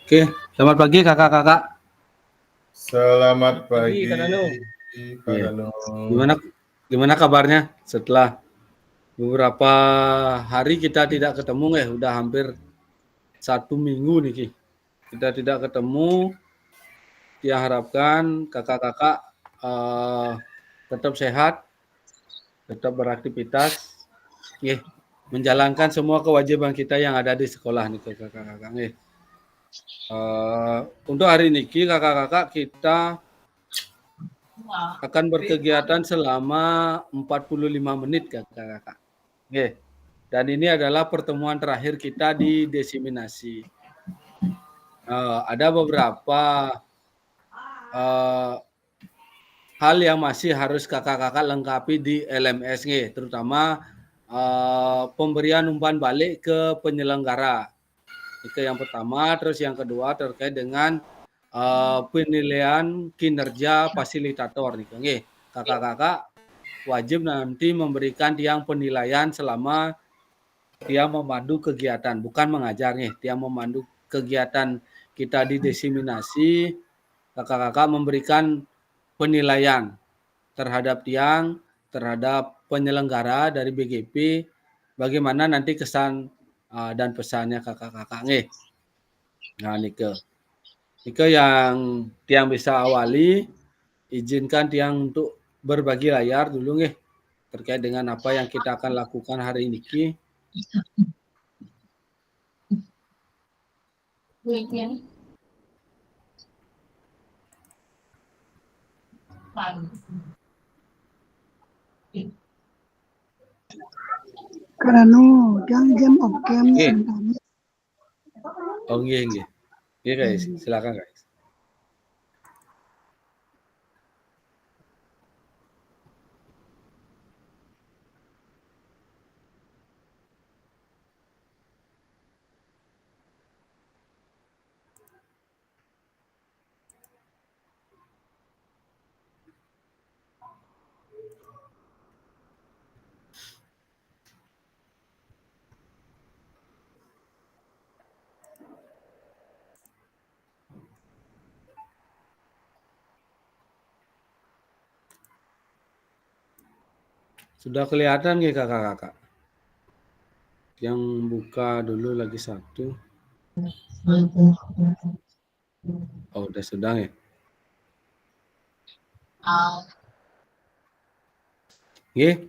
Oke, selamat pagi kakak-kakak. Selamat pagi, Kak Danu. Pak Iya. Danu. Gimana kabarnya setelah beberapa hari kita tidak ketemu ya, udah hampir 1 minggu nih Ki. Kita tidak ketemu. Dia harapkan kakak-kakak tetap sehat, tetap beraktivitas, menjalankan semua kewajiban kita yang ada di sekolah nih kakak-kakak. Untuk hari ini kakak-kakak kita akan berkegiatan selama 45 menit kakak-kakak. Dan ini adalah pertemuan terakhir kita di desiminasi. Ada beberapa hal yang masih harus kakak-kakak lengkapi di LMS, terutama pemberian umpan balik ke penyelenggara. Itu yang pertama. Terus yang kedua terkait dengan penilaian kinerja fasilitator nih, kakak-kakak wajib nanti memberikan tiang penilaian selama dia memandu kegiatan, bukan mengajar nih, dia memandu kegiatan kita di desiminasi. Kakak-kakak memberikan penilaian terhadap tiang, terhadap penyelenggara dari BGP, bagaimana nanti kesan dan pesannya kakak-kakak nih. Nah, Nike yang tiang bisa awali, izinkan tiang untuk berbagi layar dulu nih terkait dengan apa yang kita akan lakukan hari ini. Karena jam of game sebenarnya. Oh iya. Iya guys, silakan guys. Sudah kelihatan nih kakak-kakak? Yang buka dulu lagi satu. Oh, udah sedang ya?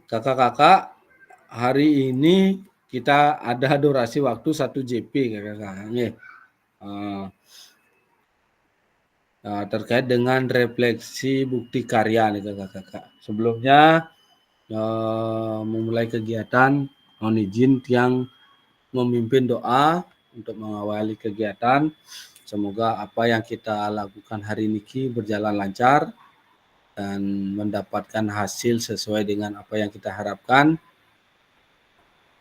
Kakak-kakak, hari ini kita ada durasi waktu 1 JP kakak-kakak. Terkait dengan refleksi bukti karya nih kakak-kakak. Sebelumnya memulai kegiatan, mohon izin yang memimpin doa untuk mengawali kegiatan. Semoga apa yang kita lakukan hari ini berjalan lancar dan mendapatkan hasil sesuai dengan apa yang kita harapkan.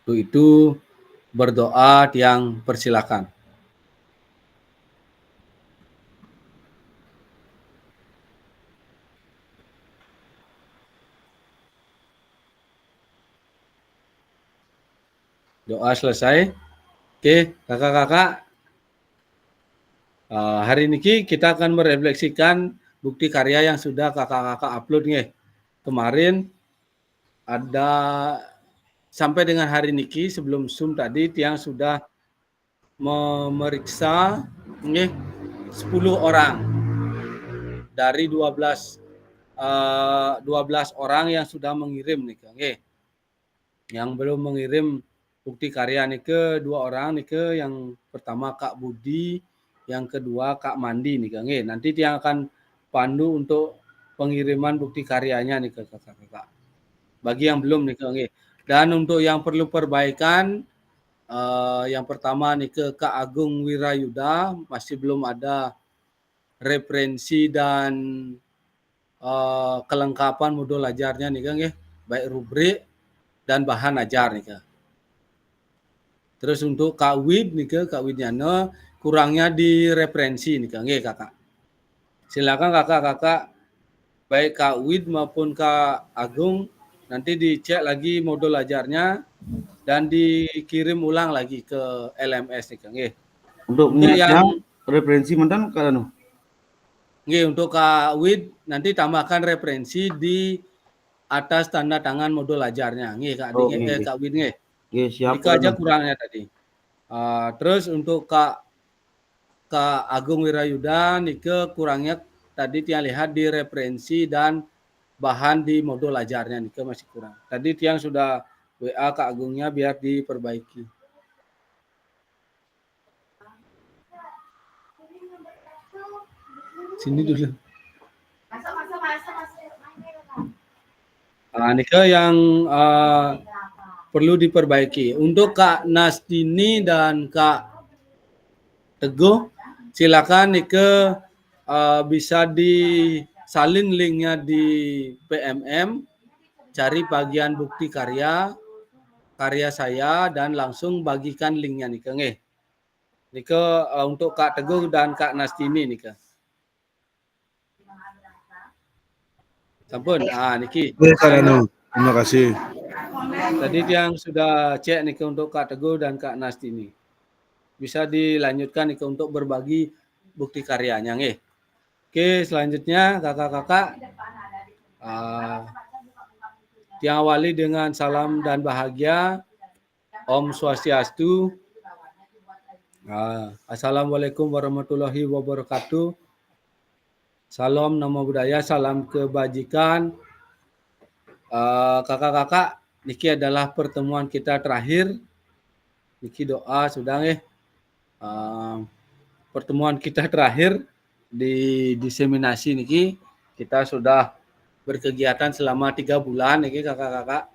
Untuk itu berdoa yang persilakan. Doa selesai. Oke, kakak-kakak. Hari ini kita akan merefleksikan bukti karya yang sudah kakak-kakak upload nih. Kemarin ada sampai dengan hari ini sebelum Zoom tadi tiang sudah memeriksa 10 orang dari 12 orang yang sudah mengirim nih. Yang belum mengirim bukti karya nih ke 2 orang nih, yang pertama Kak Budi, yang kedua Kak Mandi nih. Nanti dia akan pandu untuk pengiriman bukti karyanya nih ke kakak-kakak. Bagi yang belum nih. Dan untuk yang perlu perbaikan, yang pertama nih ke Kak Agung Wirayuda, masih belum ada referensi dan kelengkapan modul ajarnya nih, baik rubrik dan bahan ajar nih. Terus untuk Kak Wid nih, Kak Widyana kurangnya di referensi nih, kakak. Silakan kakak-kakak, baik Kak Wid maupun Kak Agung, nanti dicek lagi modul ajarnya dan dikirim ulang lagi ke LMS nih, Untuk yang referensi mantan karena Nggih, untuk Kak Wid nanti tambahkan referensi di atas tanda tangan modul ajarnya. Nggih, Kak Wid nggih. siap Itu aja kurangnya tadi. Terus untuk Kak Agung Wirayuda nike kurangnya tadi tiang lihat di referensi dan bahan di modul ajarnya nike masih kurang. Tadi tiang sudah WA Kak Agungnya biar diperbaiki. Sini dulu. Nike yang perlu diperbaiki. Untuk Kak Nastini dan Kak Teguh, silakan Nike bisa disalin linknya di PMM, cari bagian bukti karya saya dan langsung bagikan linknya Nike. Nike untuk Kak Teguh dan Kak Nastini Nike. Sampun, Niki. Terima kasih. Tadi yang sudah cek Nike untuk Kak Teguh dan Kak Nastini. Bisa dilanjutkan Nike untuk berbagi bukti karyanya nggih. Oke, selanjutnya kakak-kakak diawali dengan salam dan bahagia. Om Swastiastu. Assalamualaikum warahmatullahi wabarakatuh. Salam Namo Buddhaya, salam kebajikan. Kakak-kakak, niki adalah pertemuan kita terakhir. Niki doa sudah nggih. Pertemuan kita terakhir di diseminasi niki kita sudah berkegiatan selama 3 bulan niki kakak-kakak,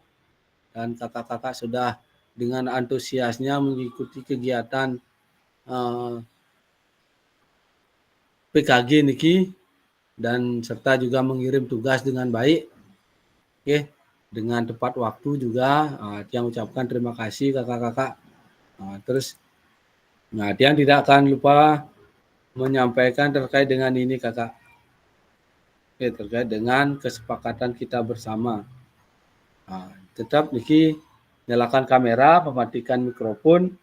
dan kakak-kakak sudah dengan antusiasnya mengikuti kegiatan PKG niki dan serta juga mengirim tugas dengan baik. Oke, dengan tepat waktu juga. Tiang ucapkan terima kasih kakak-kakak. Terus Tiang tidak akan lupa menyampaikan terkait dengan ini kakak. Oke, terkait dengan kesepakatan kita bersama. Tetap niki nyalakan kamera, mematikan mikrofon,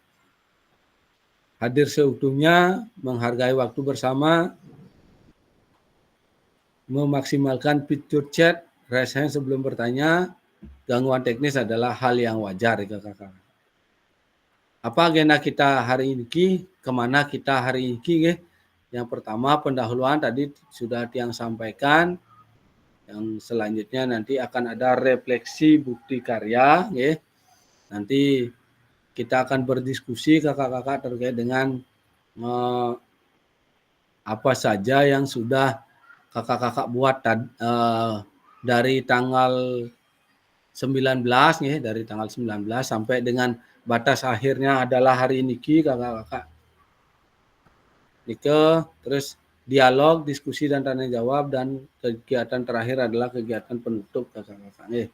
hadir seutuhnya, menghargai waktu bersama, memaksimalkan fitur chat, raise hand sebelum bertanya. Gangguan teknis adalah hal yang wajar ya kakak. Apa agenda kita hari ini? Kemana kita hari ini? Yang pertama pendahuluan tadi sudah Tiang sampaikan. Yang selanjutnya nanti akan ada refleksi bukti karya. Nanti kita akan berdiskusi kakak-kakak terkait dengan apa saja yang sudah kakak-kakak buat dari tanggal 19 dari tanggal 19 sampai dengan batas akhirnya adalah hari ini kakak-kakak. Terus dialog, diskusi dan tanya jawab, dan kegiatan terakhir adalah kegiatan penutup kakak-kakak.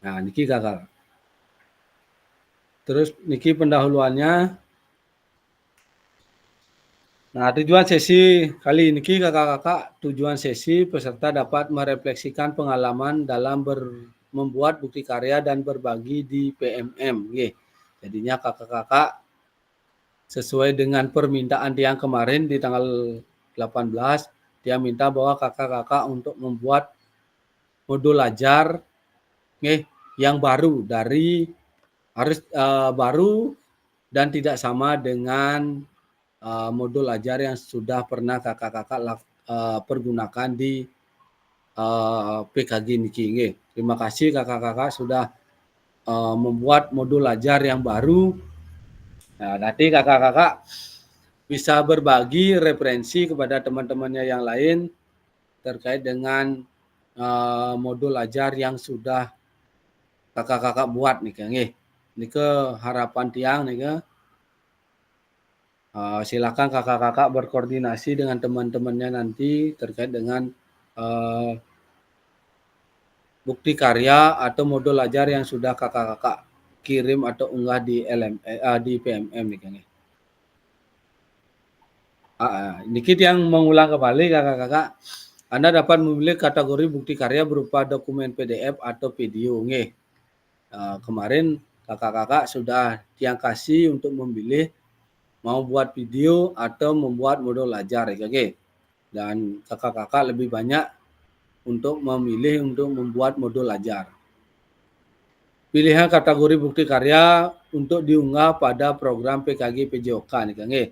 Nah, niki kakak. Terus niki pendahuluannya. Nah, tujuan sesi kali ini kakak-kakak, tujuan sesi peserta dapat merefleksikan pengalaman dalam membuat bukti karya dan berbagi di PMM. Jadinya kakak-kakak sesuai dengan permintaan Tiang kemarin di tanggal 18, dia minta bahwa kakak-kakak untuk membuat modul ajar yang baru, dari harus baru dan tidak sama dengan modul ajar yang sudah pernah kakak-kakak pergunakan di PKG niki. Terima kasih kakak-kakak sudah membuat modul ajar yang baru. Nah, nanti kakak-kakak bisa berbagi referensi kepada teman-temannya yang lain terkait dengan modul ajar yang sudah kakak-kakak buat nih. Nike harapan Tiang nih. Silakan kakak-kakak berkoordinasi dengan teman-temannya nanti terkait dengan bukti karya atau modul ajar yang sudah kakak-kakak kirim atau unggah di di PMM nih. Dikit yang mengulang kembali kakak-kakak, Anda dapat memilih kategori bukti karya berupa dokumen PDF atau video. Nggih. Kemarin kakak-kakak sudah tiang kasih untuk memilih mau buat video atau membuat modul ajar, oke. Dan kakak-kakak lebih banyak untuk memilih untuk membuat modul ajar. Pilihan kategori bukti karya untuk diunggah pada program PKG PJOK nih, oke.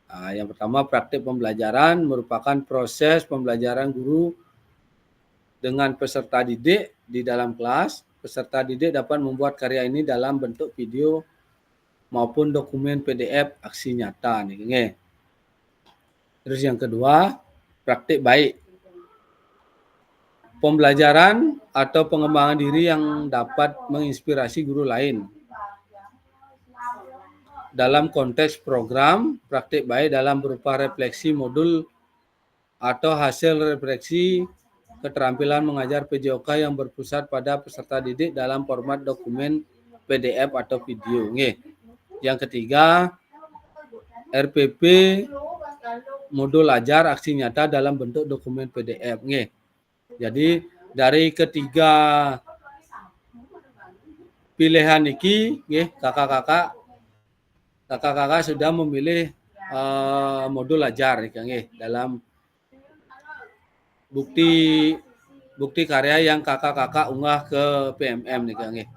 Yang pertama, praktik pembelajaran merupakan proses pembelajaran guru dengan peserta didik di dalam kelas. Peserta didik dapat membuat karya ini dalam bentuk video maupun dokumen PDF aksi nyata nih. Terus yang kedua, praktik baik. Pembelajaran atau pengembangan diri yang dapat menginspirasi guru lain. Dalam konteks program, praktik baik dalam berupa refleksi modul atau hasil refleksi keterampilan mengajar PJOK yang berpusat pada peserta didik dalam format dokumen PDF atau video. Yang ketiga, RPP modul ajar aksi nyata dalam bentuk dokumen PDF. Jadi dari ketiga pilihan ini, kakak-kakak sudah memilih modul ajar dalam bukti karya yang kakak-kakak unggah ke PMM nih.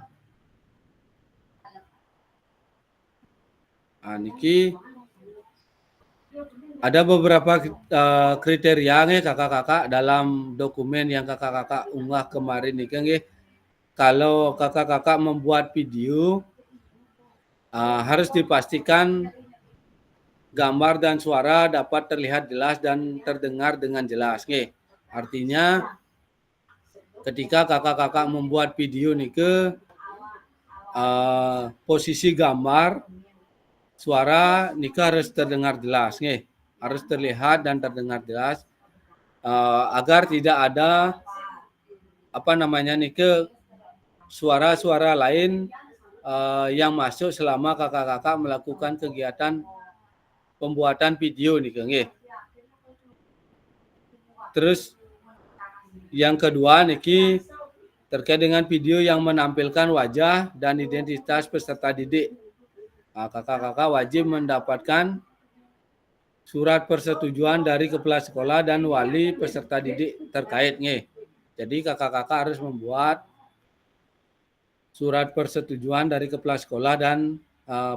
Niki ada beberapa kriteria nih kakak-kakak dalam dokumen yang kakak-kakak unggah kemarin nih. Kalau kakak-kakak membuat video, harus dipastikan gambar dan suara dapat terlihat jelas dan terdengar dengan jelas. Artinya ketika kakak-kakak membuat video nih posisi gambar, suara nih harus terdengar jelas, harus terlihat dan terdengar jelas, agar tidak ada suara-suara lain yang masuk selama kakak-kakak melakukan kegiatan pembuatan video nih. Terus yang kedua niki terkait dengan video yang menampilkan wajah dan identitas peserta didik. Kakak-kakak wajib mendapatkan surat persetujuan dari kepala sekolah dan wali peserta didik terkait. Jadi kakak-kakak harus membuat surat persetujuan dari kepala sekolah dan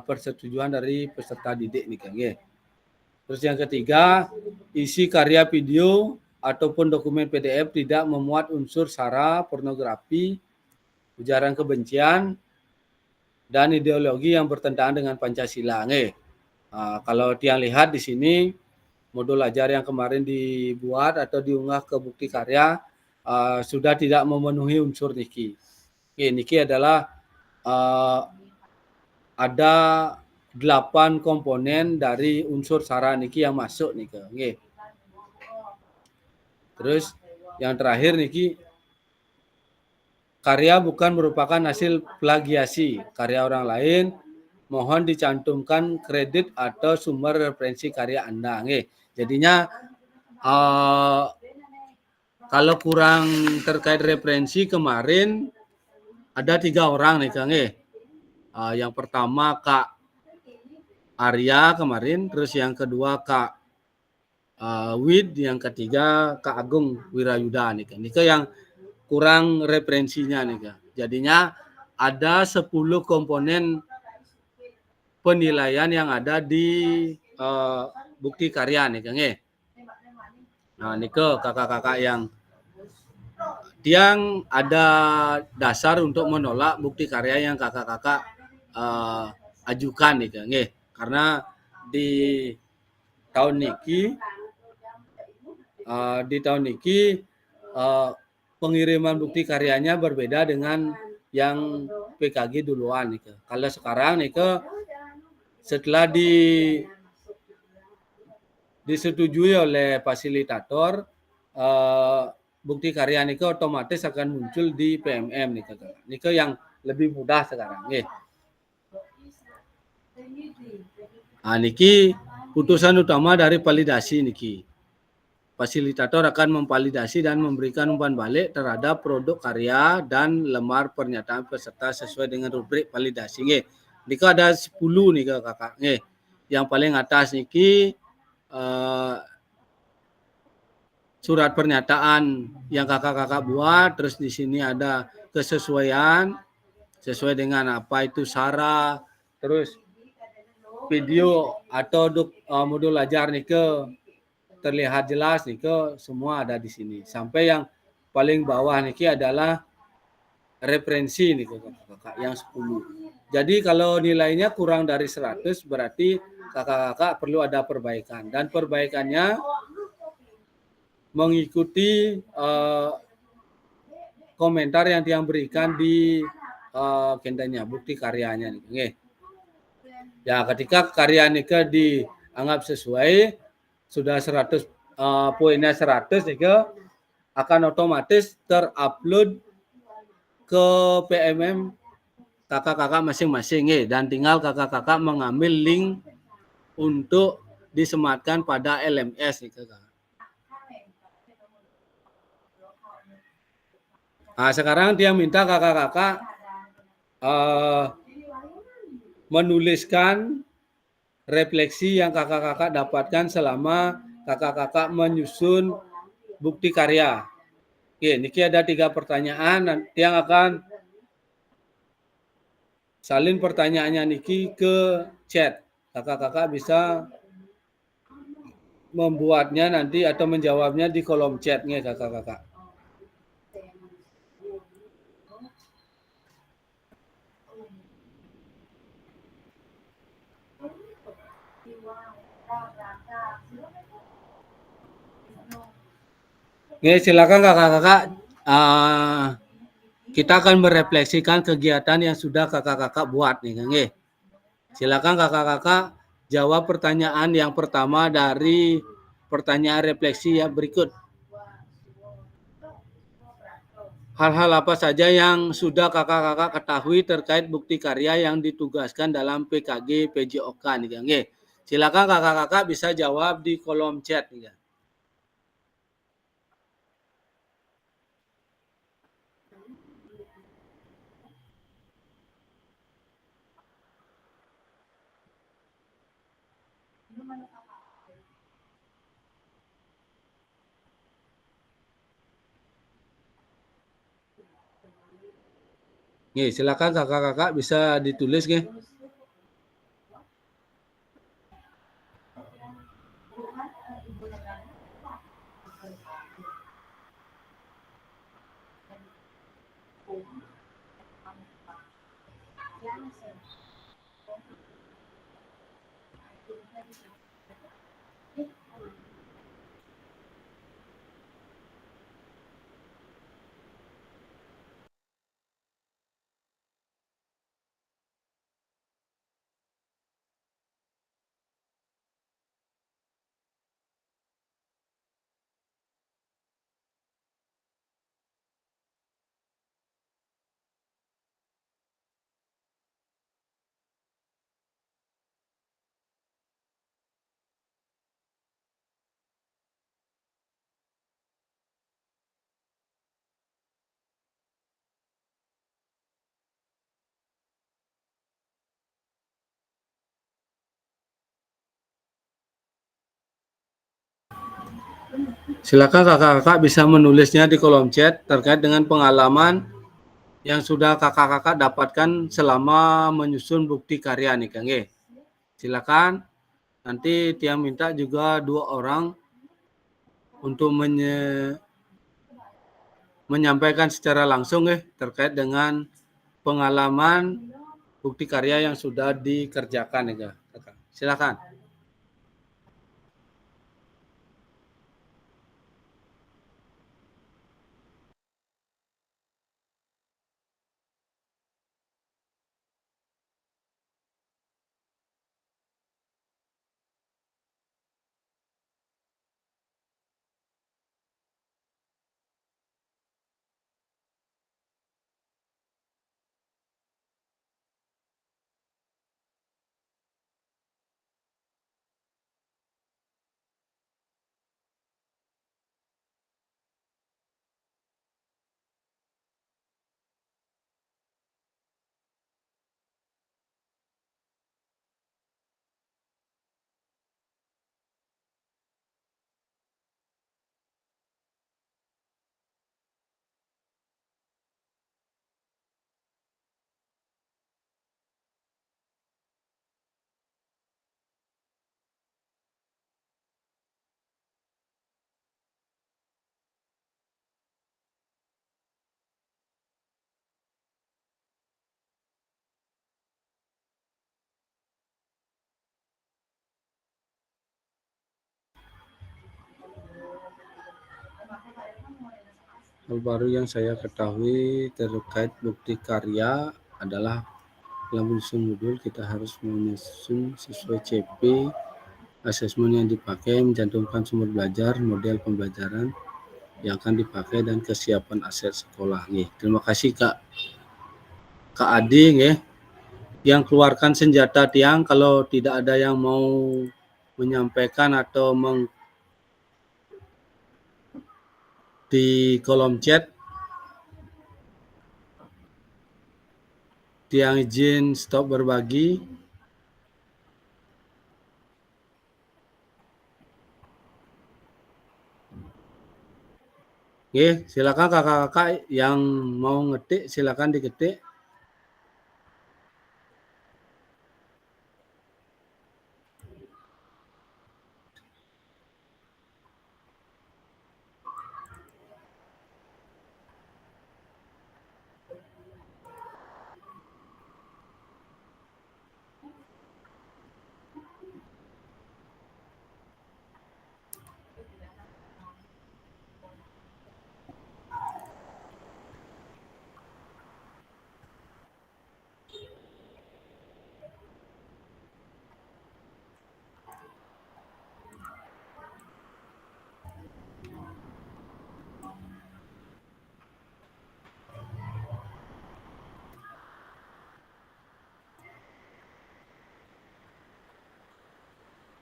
persetujuan dari peserta didik nih. Terus yang ketiga, isi karya video ataupun dokumen PDF tidak memuat unsur sara, pornografi, ujaran kebencian, dan ideologi yang bertentangan dengan Pancasila. Kalau tiang lihat di sini, modul ajar yang kemarin dibuat atau diunggah ke bukti karya sudah tidak memenuhi unsur niki. Niki adalah ada 8 komponen dari unsur sara niki yang masuk niki. Terus yang terakhir niki, karya bukan merupakan hasil plagiasi karya orang lain. Mohon dicantumkan kredit atau sumber referensi karya Anda. Jadinya kalau kurang terkait referensi kemarin ada 3 orang nih Kang. Yang pertama Kak Arya kemarin, terus yang kedua Kak Wid, yang ketiga Kak Agung Wirayuda nih Kang. Ini yang kurang referensinya nih Kak. Jadinya ada 10 komponen penilaian yang ada di bukti karya nih Kang. Nah, ini kakak-kakak yang ada dasar untuk menolak bukti karya yang kakak-kakak ajukan nih Kang. Karena di tahun niki pengiriman bukti karyanya berbeda dengan yang PKG duluan nih. Kalau sekarang nih setelah disetujui oleh fasilitator, bukti karya nih otomatis akan muncul di PMM nih. Nih yang lebih mudah sekarang. Niki putusan utama dari validasi niki. Fasilitator akan memvalidasi dan memberikan umpan balik terhadap produk karya dan lembar pernyataan peserta sesuai dengan rubrik validasi. Nggih. Nika ada 10 nih Kakak. Nggih. Yang paling atas niki surat pernyataan yang kakak-kakak buat, terus di sini ada kesesuaian sesuai dengan apa itu SARA, terus video atau modul ajar nih ke terlihat jelas nih ke semua ada di sini. Sampai yang paling bawah nih adalah referensi nih kakak yang 10. Jadi kalau nilainya kurang dari 100 berarti kakak-kakak perlu ada perbaikan, dan perbaikannya mengikuti komentar yang dia berikan di kendanya bukti karyanya nih. Ya, ketika karya nika dianggap sesuai sudah 100 poinnya 100 nika akan otomatis terupload ke PMM kakak-kakak masing-masing dan tinggal kakak-kakak mengambil link untuk disematkan pada LMS nih kakak. Nah, sekarang dia minta kakak-kakak menuliskan refleksi yang kakak-kakak dapatkan selama kakak-kakak menyusun bukti karya. Oke, niki ada 3 pertanyaan yang akan salin pertanyaannya niki ke chat. Kakak-kakak bisa membuatnya nanti atau menjawabnya di kolom chatnya kakak-kakak. Oke, silakan kakak-kakak. Kita akan merefleksikan kegiatan yang sudah kakak-kakak buat nih, nggih. Silakan kakak-kakak jawab pertanyaan yang pertama dari pertanyaan refleksi yang berikut. Hal-hal apa saja yang sudah kakak-kakak ketahui terkait bukti karya yang ditugaskan dalam PKG PJOK nih, nggih. Silakan kakak-kakak bisa jawab di kolom chat nih. Nih, silakan kakak-kakak bisa ditulis nih. Silakan kakak-kakak bisa menulisnya di kolom chat terkait dengan pengalaman yang sudah kakak-kakak dapatkan selama menyusun bukti karya nih Kang. Silakan. Nanti Tiang minta juga 2 orang untuk menyampaikan secara langsung terkait dengan pengalaman bukti karya yang sudah dikerjakan nih Kang. Silakan. Hal baru yang saya ketahui terkait bukti karya adalah dalam menyusun modul kita harus menyusun sesuai CP, asesmen yang dipakai, mencantumkan sumber belajar, model pembelajaran yang akan dipakai, dan kesiapan aset sekolah. Nih, terima kasih Kak Adi ya, yang keluarkan senjata tiang. Kalau tidak ada yang mau menyampaikan atau di kolom chat, tiang izin stop berbagi. Oke, silakan kakak-kakak yang mau ngetik, silakan diketik.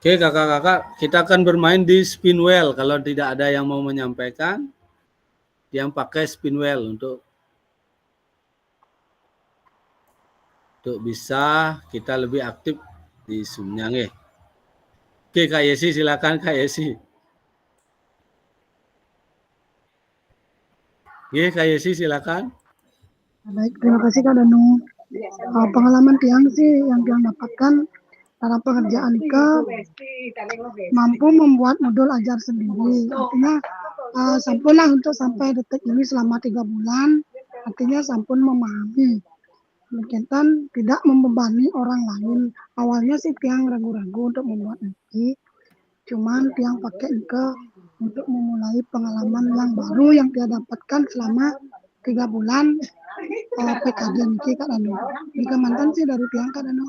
Oke, kakak-kakak, kita akan bermain di spin wheel. Kalau tidak ada yang mau menyampaikan, yang pakai spin wheel untuk bisa kita lebih aktif di Zoom-nya. Oke, Kak Yesi, silakan Kak Yesi. Oke, Kak Yesi, silakan. Baik, terima kasih Kak Danu. Pengalaman tiang sih yang tiang dapatkan dalam pengerjaan ke mampu membuat modul ajar sendiri. Artinya sampailah untuk sampai detik ini selama 3 bulan. Artinya sampun memahami. Berkaitan tidak membebani orang lain. Awalnya sih tiang ragu-ragu untuk membuat nanti. Cuman tiang pakai ke untuk memulai pengalaman yang baru yang dia dapatkan selama 3 bulan PKJ Niki Kak Danu. Jika mantan sih dari tiang Kak Danu.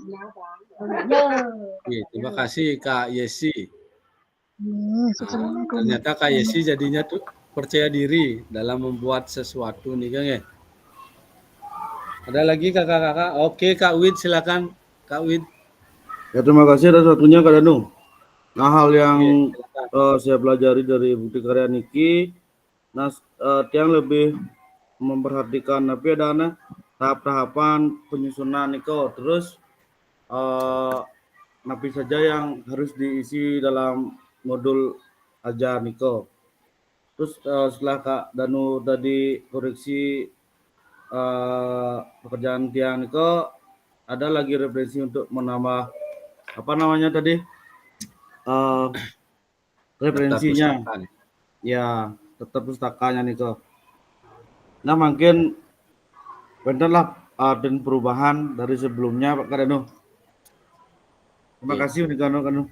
Oke, terima kasih Kak Yesi. Assalamualaikum. Ternyata Kak Yesi jadinya tuh percaya diri dalam membuat sesuatu nih Kang ya. Ada lagi kakak-kakak? Oke, Kak Wid, silakan Kak Wid. Ya terima kasih atas waktunya Kak Danu. Nah hal yang Silakan. saya pelajari dari bukti karya Niki, nah tiang lebih memperhatikan tapi ada tahap-tahapan penyusunan Niko. Terus napi saja yang harus diisi dalam modul ajar Niko. Terus setelah Kak Danu tadi koreksi pekerjaan tiang Niko, ada lagi referensi untuk menambah apa namanya tadi referensinya ya tetap pustakanya Niko. Nah mungkin bentarlah dan perubahan dari sebelumnya Pak Kadanu. Terima kasih Kanu.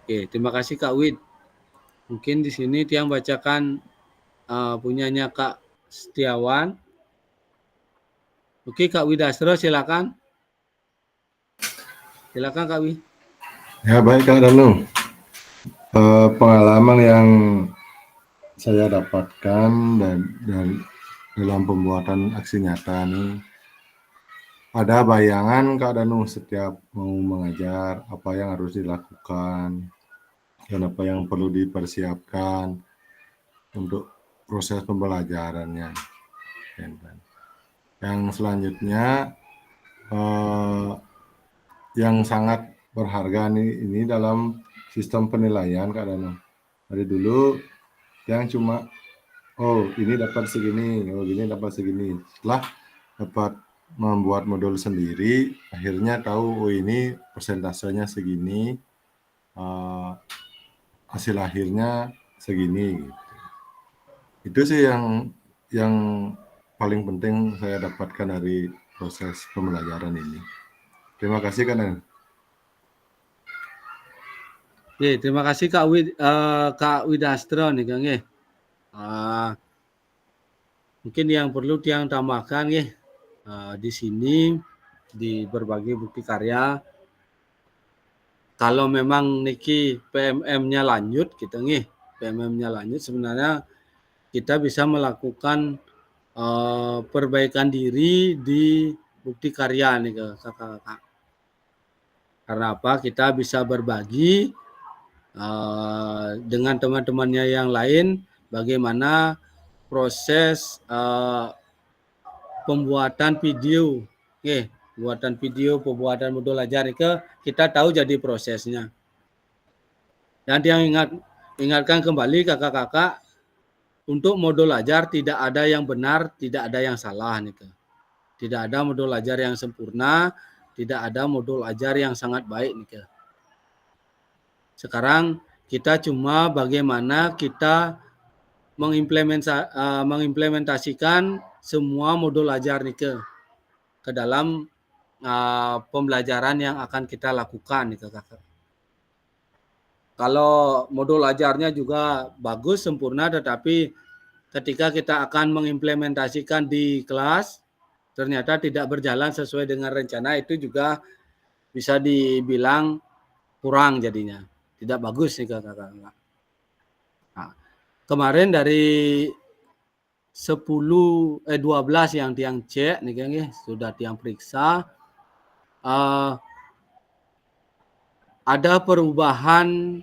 Oke, terima kasih Kak Wid. Mungkin di sini Tiang bacakan punyanya Kak Setiawan. Oke, Kak Widastro silakan. Silakan Kak Wid. Ya baik Kak Danu. Pengalaman yang saya dapatkan dan dalam pembuatan aksi nyata ini, ada bayangan Kak Danu setiap mau mengajar apa yang harus dilakukan dan apa yang perlu dipersiapkan untuk proses pembelajarannya. Yang selanjutnya yang sangat berharga ini dalam sistem penilaian Kak Danu. Dari dulu yang cuma ini dapat segini, ini dapat segini. Setelah dapat membuat modul sendiri, akhirnya tahu ini persentasenya segini, hasil akhirnya segini. Gitu. Itu sih yang paling penting saya dapatkan dari proses pembelajaran ini. Terima kasih Kak. Terima kasih Kak Widastro nih Kang. Mungkin yang perlu tiang tambahkan nggih, di sini di berbagai bukti karya, kalau memang niki PMM-nya lanjut gitu nggih, PMM-nya lanjut sebenarnya kita bisa melakukan perbaikan diri di bukti karya nih ke kakak-kakak. Karena apa? Kita bisa berbagi dengan teman-temannya yang lain bagaimana proses pembuatan video. Oke, pembuatan video, pembuatan modul ajar itu kita tahu jadi prosesnya. Dan yang ingatkan kembali kakak-kakak, untuk modul ajar tidak ada yang benar, tidak ada yang salah nih. Tidak ada modul ajar yang sempurna, tidak ada modul ajar yang sangat baik nih. Sekarang kita cuma bagaimana kita mengimplementasikan semua modul ajar nih ke dalam pembelajaran yang akan kita lakukan nih kakak. Kalau modul ajarnya juga bagus, sempurna, tetapi ketika kita akan mengimplementasikan di kelas, ternyata tidak berjalan sesuai dengan rencana, itu juga bisa dibilang kurang jadinya. Tidak bagus nih kakak-kakak. Nah, kemarin dari 12 yang tiang cek nih kan, sudah tiang periksa, ada perubahan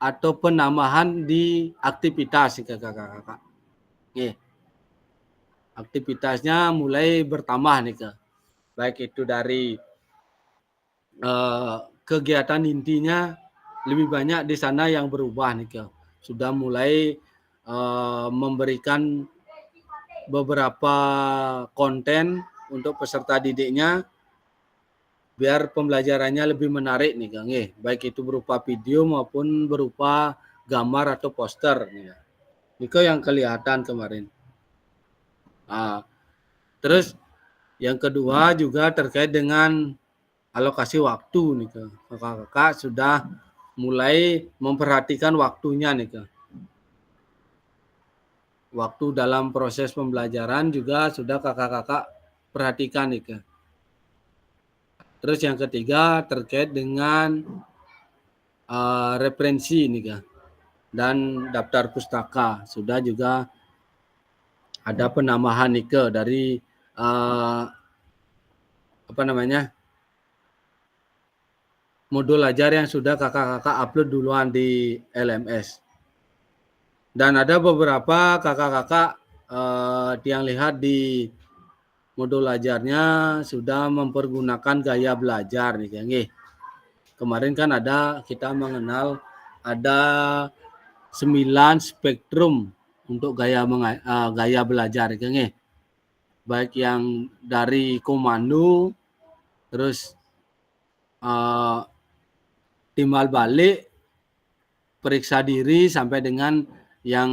atau penambahan di aktivitas kakak-kakak. Aktivitasnya mulai bertambah nih baik itu dari kegiatan intinya lebih banyak di sana yang berubah nih sudah mulai memberikan beberapa konten untuk peserta didiknya biar pembelajarannya lebih menarik nih Kang. Baik itu berupa video maupun berupa gambar atau poster nih. Niko yang kelihatan kemarin. Terus yang kedua juga terkait dengan alokasi waktu nih kakak-kakak sudah mulai memperhatikan waktunya nih waktu dalam proses pembelajaran juga sudah kakak-kakak perhatikan nih Terus yang ketiga terkait dengan referensi nih dan daftar pustaka sudah juga ada penambahan nih dari modul ajar yang sudah kakak-kakak upload duluan di LMS. Dan ada beberapa kakak-kakak yang lihat di modul ajarnya sudah mempergunakan gaya belajar nih Kang. Kemarin kan kita mengenal ada 9 spektrum untuk gaya belajar Kang. Baik yang dari komando, terus timbal balik, periksa diri, sampai dengan yang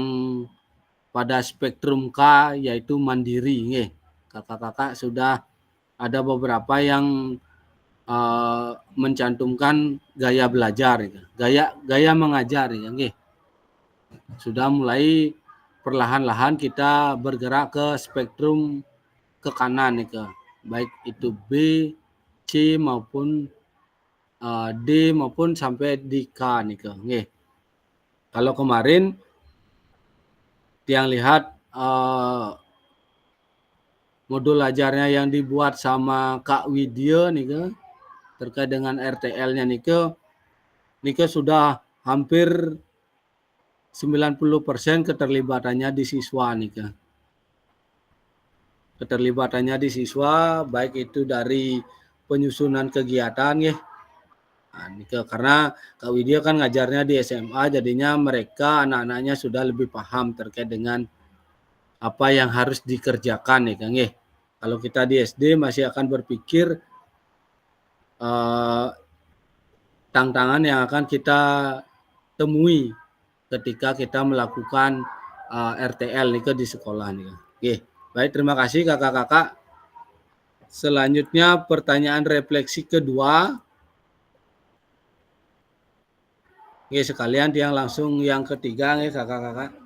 pada spektrum K yaitu mandiri. Kakak-kakak sudah ada beberapa yang mencantumkan gaya belajar, gaya mengajar. Sudah mulai perlahan-lahan kita bergerak ke spektrum ke kanan baik itu B, C maupun D maupun sampai di K nih. Kalau kemarin yang lihat modul ajarnya yang dibuat sama Kak Widya nih terkait dengan RTL-nya nih sudah hampir 90% keterlibatannya di siswa nih Keterlibatannya di siswa baik itu dari penyusunan kegiatan karena Kak Widya kan ngajarnya di SMA, jadinya mereka anak-anaknya sudah lebih paham terkait dengan apa yang harus dikerjakan Kang. Kalau kita di SD masih akan berpikir tantangan yang akan kita temui ketika kita melakukan RTL di sekolah Baik, terima kasih kakak-kakak. Selanjutnya pertanyaan refleksi kedua. Sekalian yang langsung yang ketiga kakak-kakak.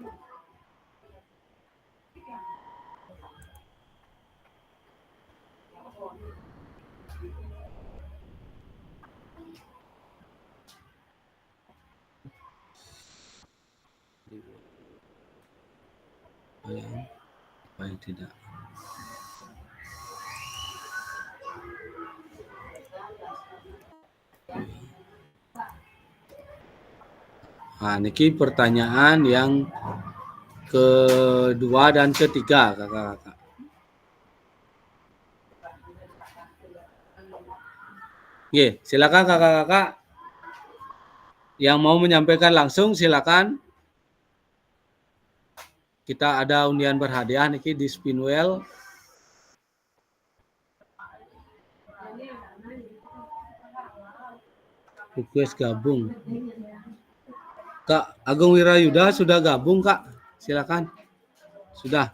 apa yang tidak. Nah, niki pertanyaan yang kedua dan ketiga, kakak-kakak. Oke, silakan kakak-kakak yang mau menyampaikan langsung, silakan. Kita ada undian berhadiah niki di Spinwheel. Request gabung. Kak Agung Wirayuda sudah gabung, Kak. Silakan. Sudah.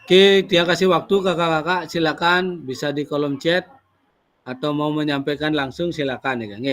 Oke, dia kasih waktu kakak-kakak, silakan bisa di kolom chat atau mau menyampaikan langsung silakan ya, Kang.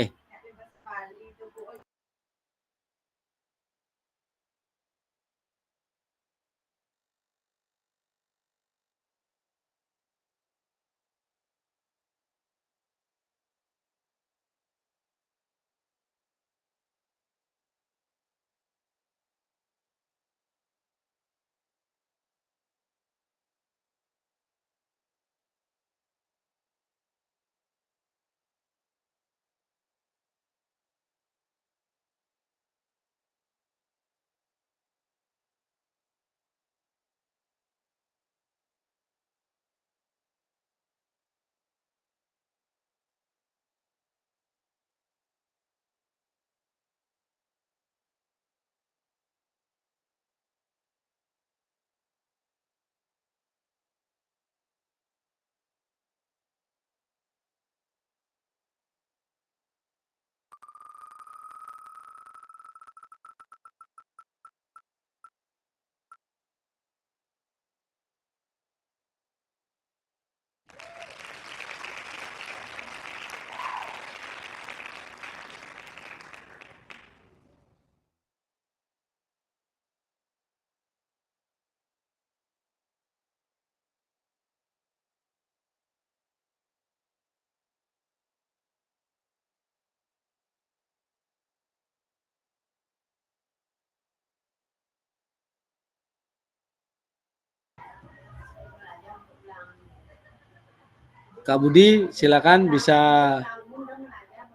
Kak Budi, silakan bisa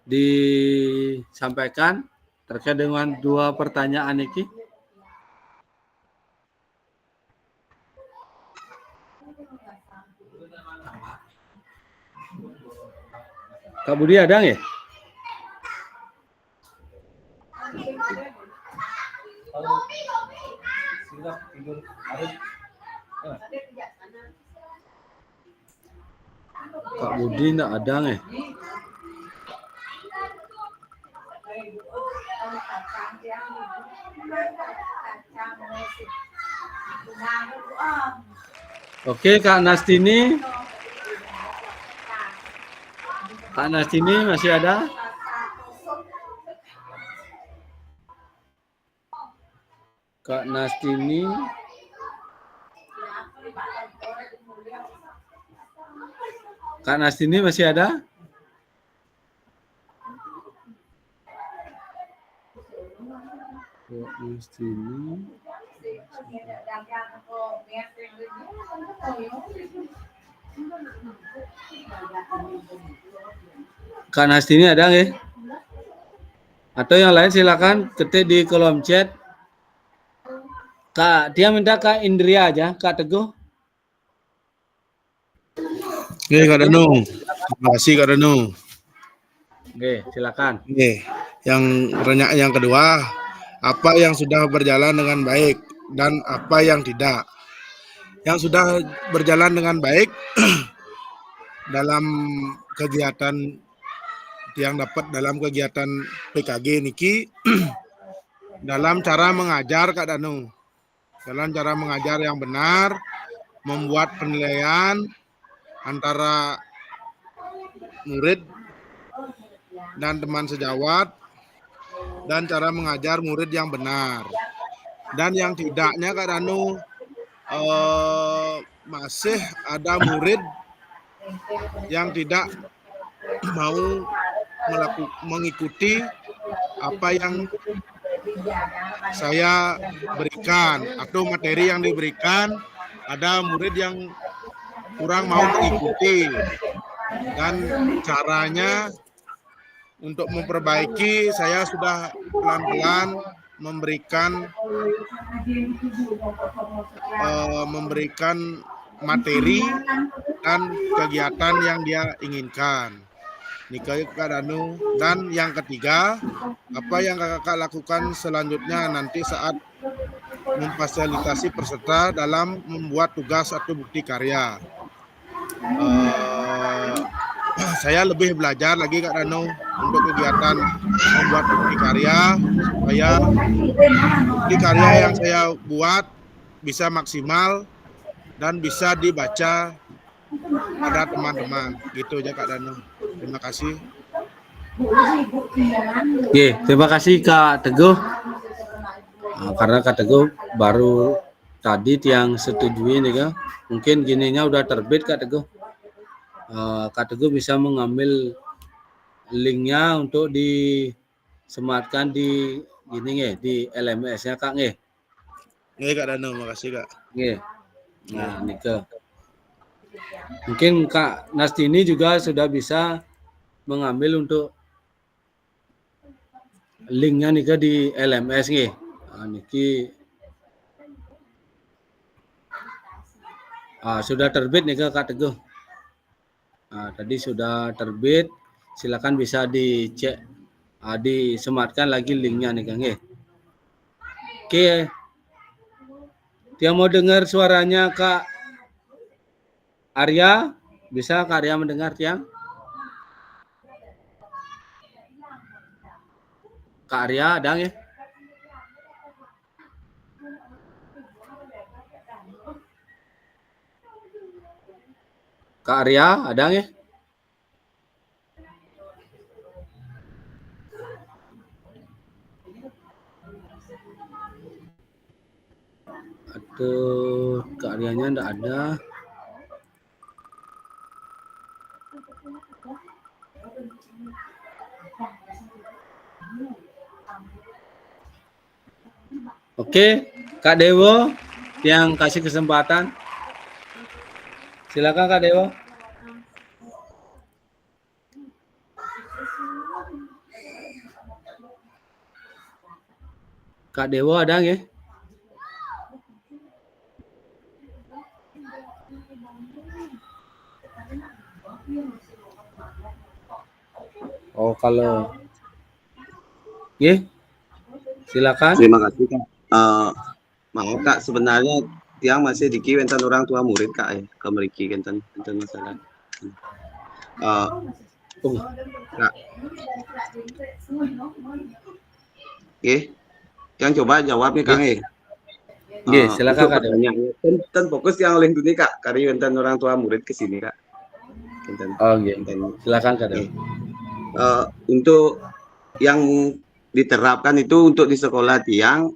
disampaikan terkait dengan dua pertanyaan ini. Kak Budi ada nggak? Kak Budi nggak ada nggak? Oke, Kak Nastini. Kak Nastini masih ada? Kak Nastini. Kak Nastini masih ada? Kak Nastini. Kak Nastini ada nggak? Atau yang lain silakan ketik di kolom chat. Kak, dia minta Kak Indria aja, Kak Teguh. Oke, Kak Danu. Terima kasih, Kak Danu. Oke, silakan. Oke, yang kedua, apa yang sudah berjalan dengan baik dan apa yang tidak? Yang sudah berjalan dengan baik dalam kegiatan yang dapat dalam kegiatan PKG niki dalam cara mengajar, Kak Danu. Dalam cara mengajar yang benar, membuat penilaian antara murid dan teman sejawat, dan cara mengajar murid yang benar. Dan yang tidaknya, Kak Danu, masih ada murid yang tidak mau mengikuti apa yang saya berikan atau materi yang diberikan ada murid yang kurang mau mengikuti, dan caranya untuk memperbaiki saya sudah pelan-pelan memberikan materi dan kegiatan yang dia inginkan. Nikah Kak Danu. Dan yang ketiga, apa yang kakak lakukan selanjutnya nanti saat memfasilitasi peserta dalam membuat tugas atau bukti karya. Saya lebih belajar lagi Kak Danu untuk kegiatan membuat bukti karya supaya bukti karya yang saya buat bisa maksimal dan bisa dibaca pada teman-teman. Gitu aja Kak Danu. Terima kasih. Oke, terima kasih Kak Teguh. Karena Kak Teguh baru tadi yang setujui nih Kak. Mungkin gininya udah terbit Kak Teguh. Kak Teguh bisa mengambil linknya untuk disematkan di gini nge, di LMS-nya Kak nge. Nggih Kak Danu, makasih Kak. Nge. Nah, Nika. Mungkin Kak Nastini juga sudah bisa mengambil untuk linknya Nika di LMS nge. Nah, Niki sudah terbit nih Kak Teguh. Tadi sudah terbit, silakan bisa dicek, disematkan lagi linknya nih Kang. Oke, dia mau dengar suaranya Kak Arya, bisa Kak Arya mendengar Tiang? Kak Arya ada ya? Kak Arya ada ya? Aduh, Kak Aryanya enggak ada. Oke, Kak Dewo yang kasih kesempatan. Silakan Kak Dewo. Kak Dewo ada nggak? Oh, kalau silakan. Terima kasih Kak. Maaf Kak, sebenarnya tiang masih diki wenten orang tua murid Kak ya, ke mriki wenten masalah. Kak. Yang coba jawab nih Kang Silakan Kak. Ten fokus yang link ini Kak, kari wenten orang tua murid ke sini Kak. Silakan Kak. Untuk yang diterapkan itu untuk di sekolah tiang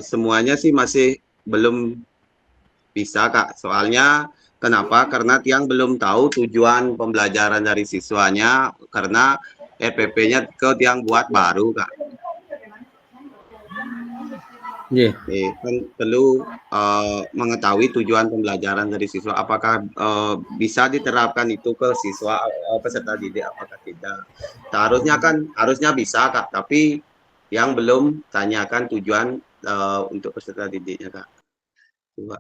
semuanya sih masih belum bisa Kak. Soalnya kenapa? Karena tiang belum tahu tujuan pembelajaran dari siswanya karena RPP-nya ke tiang buat baru Kak. Kan perlu mengetahui tujuan pembelajaran dari siswa, apakah bisa diterapkan itu ke siswa peserta didik apakah tidak. Harusnya bisa Kak, tapi yang belum tanyakan tujuan untuk peserta didiknya Kak. Coba.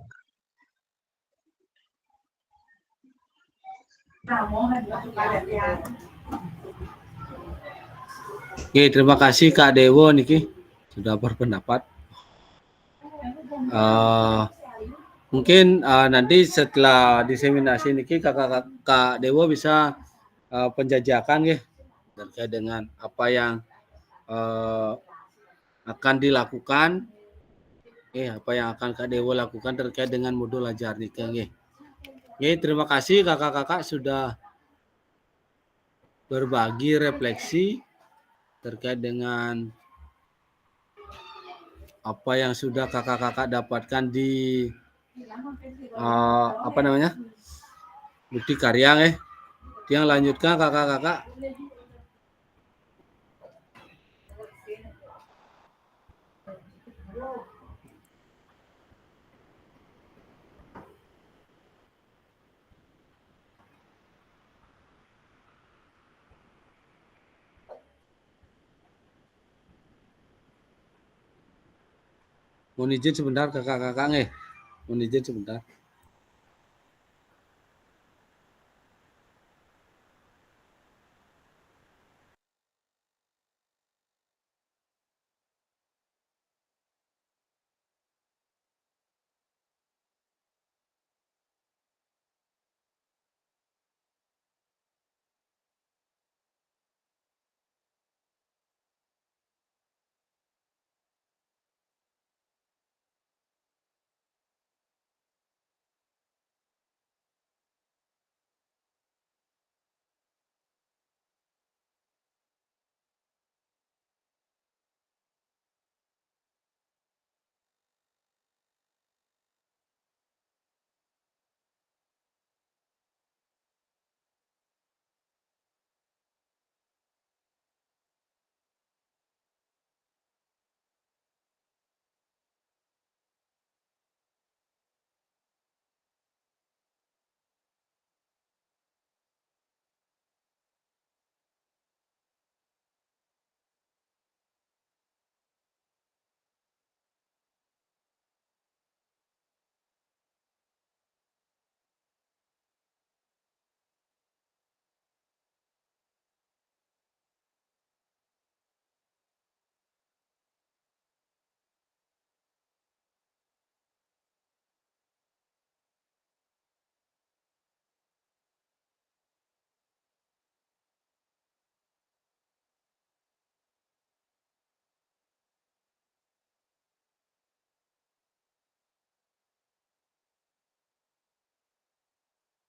Oke, terima kasih Kak Dewo niki sudah berpendapat. Mungkin nanti setelah diseminasi niki Kak Dewo bisa penjajakan ya terkait dengan apa yang akan dilakukan, apa yang akan Kak Dewo lakukan terkait dengan modul ajar nikah. Terima kasih kakak-kakak sudah berbagi refleksi terkait dengan apa yang sudah kakak-kakak dapatkan di bukti karya Yang lanjutkan kakak-kakak. Mohon izin sebentar kakak-kakak nggih. Mohon izin sebentar.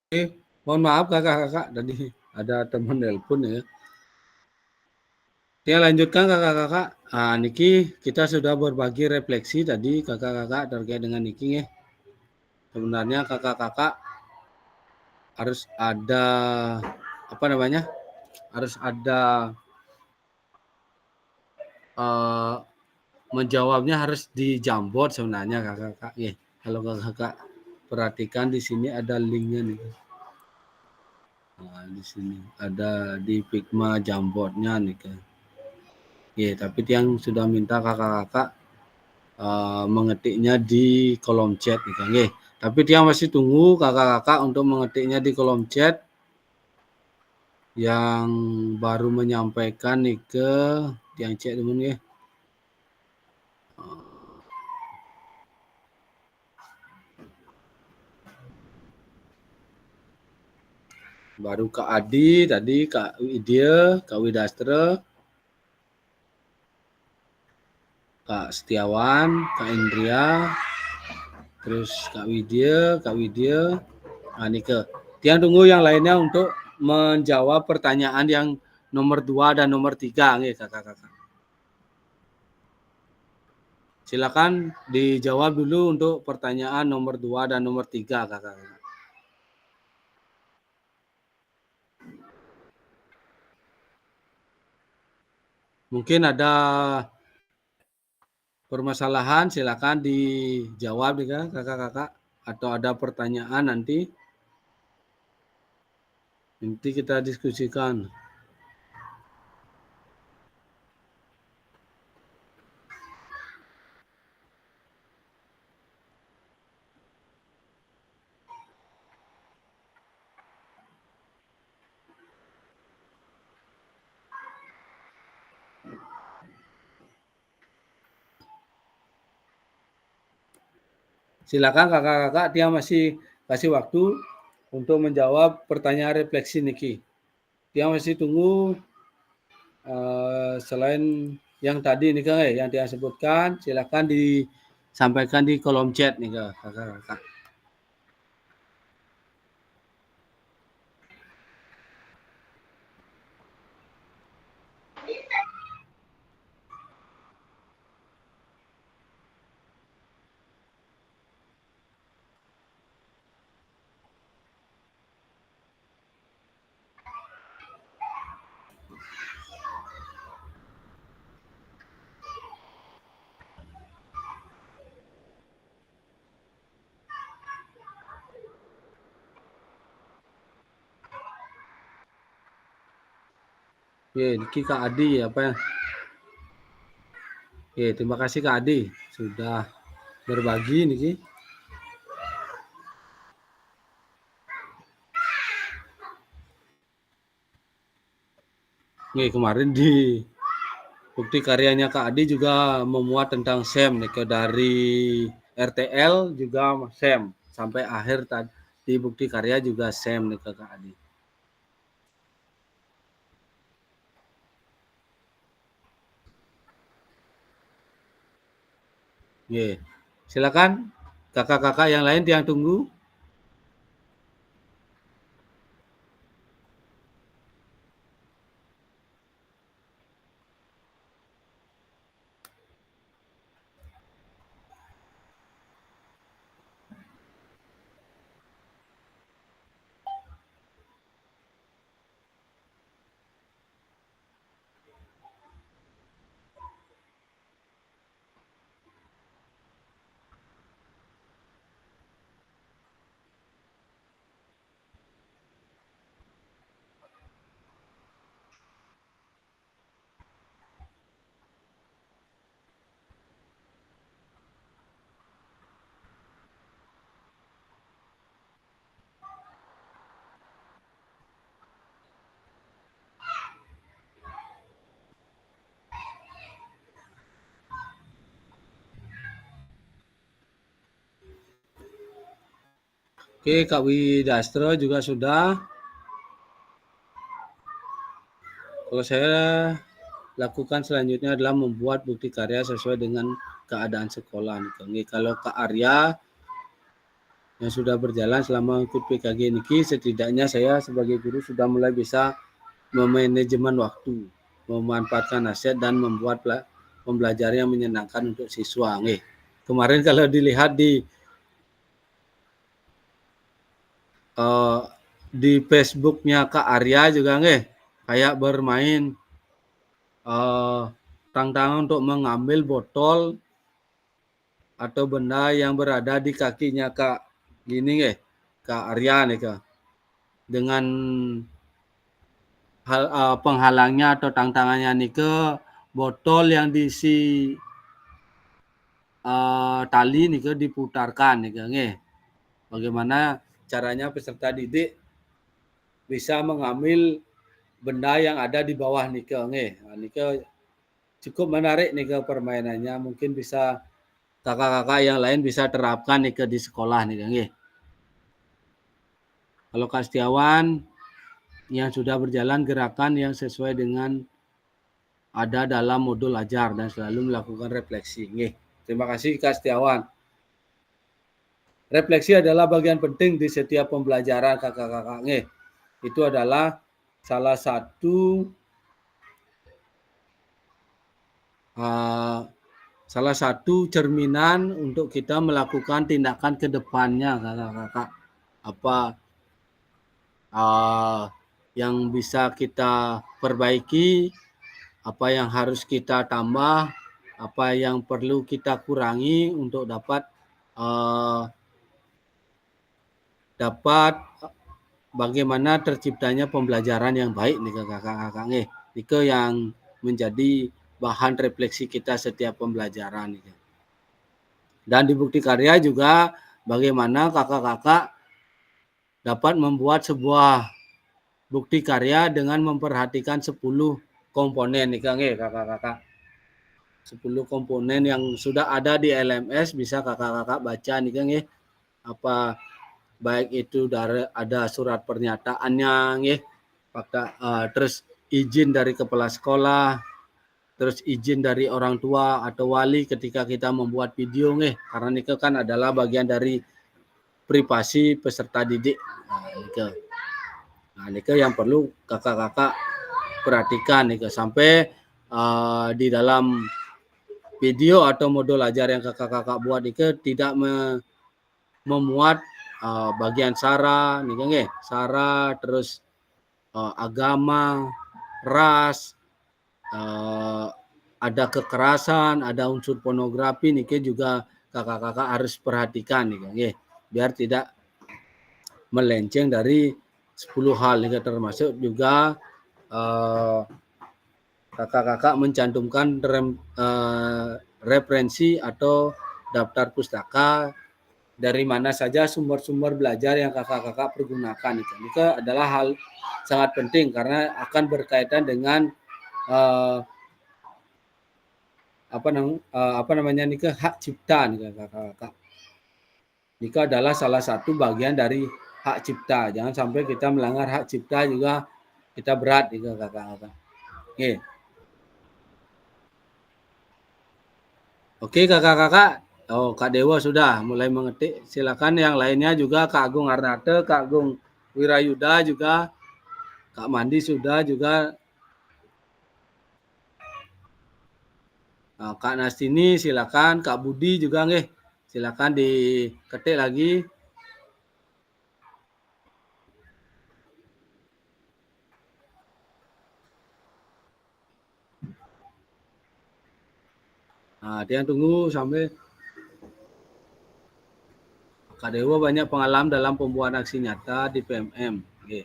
Oke, mohon maaf kakak-kakak tadi ada teman nelpon ya. Saya lanjutkan kakak-kakak. Ah, niki kita sudah berbagi refleksi tadi kakak-kakak terkait dengan niki ya. Sebenarnya kakak-kakak harus ada apa namanya? Harus ada menjawabnya harus di Jamboard sebenarnya kakak-kakak ya. Kalau kakak perhatikan di sini ada linknya nih. Nah, di sini ada di Figma Jamboardnya nih kan. Ya, tapi yang sudah minta kakak-kakak mengetiknya di kolom chat nih kan. Ya, tapi dia masih tunggu kakak-kakak untuk mengetiknya di kolom chat yang baru menyampaikan nih ke yang chat temen ya. Baru Kak Adi tadi, Kak Widya, Kak Widastra, Kak Setiawan, Kak Indria, terus Kak Widya, nah Nike. Tiang tunggu yang lainnya untuk menjawab pertanyaan yang nomor 2 dan nomor 3 nih kakak-kakak. Silakan dijawab dulu untuk pertanyaan nomor 2 dan nomor 3 kakak-kakak. Mungkin ada permasalahan silakan dijawab ya kakak-kakak atau ada pertanyaan nanti kita diskusikan. Silakan kakak-kakak, dia masih kasih waktu untuk menjawab pertanyaan refleksi Niki. Dia masih tunggu selain yang tadi nih Kak, yang dia sebutkan, silakan disampaikan di kolom chat nih Kak, kakak-kakak. Oke, Niki Kak Adi apa ya? Oke, terima kasih Kak Adi sudah berbagi niki. Nih kemarin di bukti karyanya Kak Adi juga memuat tentang SEM nih, dari RTL juga SEM sampai akhir tadi di bukti karya juga SEM nih Kak Adi. Oke, silakan kakak-kakak yang lain yang tunggu. Oke, Kak Widastro juga sudah. Kalau saya lakukan selanjutnya adalah membuat bukti karya sesuai dengan keadaan sekolah. Nih. Kalau Kak Arya yang sudah berjalan selama ikut PKG niki, setidaknya saya sebagai guru sudah mulai bisa memanajemen waktu, memanfaatkan aset dan membuat pembelajaran yang menyenangkan untuk siswa. Nih. Kemarin kalau dilihat di Facebooknya Kak Arya juga kayak bermain tantangan untuk mengambil botol atau benda yang berada di kakinya Kak gini Kak Arya nih Kak. Dengan penghalangnya atau tantangannya nih ke botol yang diisi tali nih ke diputarkan nih Kak. Bagaimana caranya peserta didik bisa mengambil benda yang ada di bawah nih Kak. Nike cukup menarik nih ke permainannya, mungkin bisa kakak-kakak yang lain bisa terapkan nih ke di sekolah nih Kang. Kalau Kak Setiawan yang sudah berjalan gerakan yang sesuai dengan ada dalam modul ajar dan selalu melakukan refleksi. Terima kasih Kak Setiawan. Refleksi adalah bagian penting di setiap pembelajaran kakak-kakak. Itu adalah salah satu cerminan untuk kita melakukan tindakan ke depannya kakak-kakak. Apa yang bisa kita perbaiki, apa yang harus kita tambah, apa yang perlu kita kurangi untuk dapat bagaimana terciptanya pembelajaran yang baik nih kakak-kakak. Itu yang menjadi bahan refleksi kita setiap pembelajaran. Dan di bukti karya juga bagaimana kakak-kakak dapat membuat sebuah bukti karya dengan memperhatikan 10 komponen nih kakak-kakak. 10 komponen yang sudah ada di LMS bisa kakak-kakak baca nih apa baik itu dari ada surat pernyataannya terus izin dari kepala sekolah, terus izin dari orang tua atau wali ketika kita membuat video karena itu kan adalah bagian dari privasi peserta didik. Nah, itu yang perlu kakak-kakak perhatikan sampai di dalam video atau modul ajar yang kakak-kakak buat itu tidak memuat bagian sara sara, terus agama, ras, ada kekerasan, ada unsur pornografi nih juga kakak-kakak harus perhatikan nih biar tidak melenceng dari 10 hal nih termasuk juga kakak-kakak mencantumkan referensi atau daftar pustaka, dari mana saja sumber-sumber belajar yang kakak-kakak pergunakan itu. Itu adalah hal sangat penting karena akan berkaitan dengan apa namanya nih, hak cipta nih kakak-kakak. Ini adalah salah satu bagian dari hak cipta. Jangan sampai kita melanggar hak cipta juga kita berat nih kakak-kakak. Oke kakak-kakak. Oh, Kak Dewa sudah mulai mengetik. Silakan yang lainnya juga, Kak Agung Arnate, Kak Agung Wirayuda juga, Kak Mandi sudah juga. Kak Nastini silakan, Kak Budi juga nggih. Silakan diketik lagi. Nah, dia tunggu sampai Kak Dewa banyak pengalaman dalam pembuatan aksi nyata di PMM. Oke.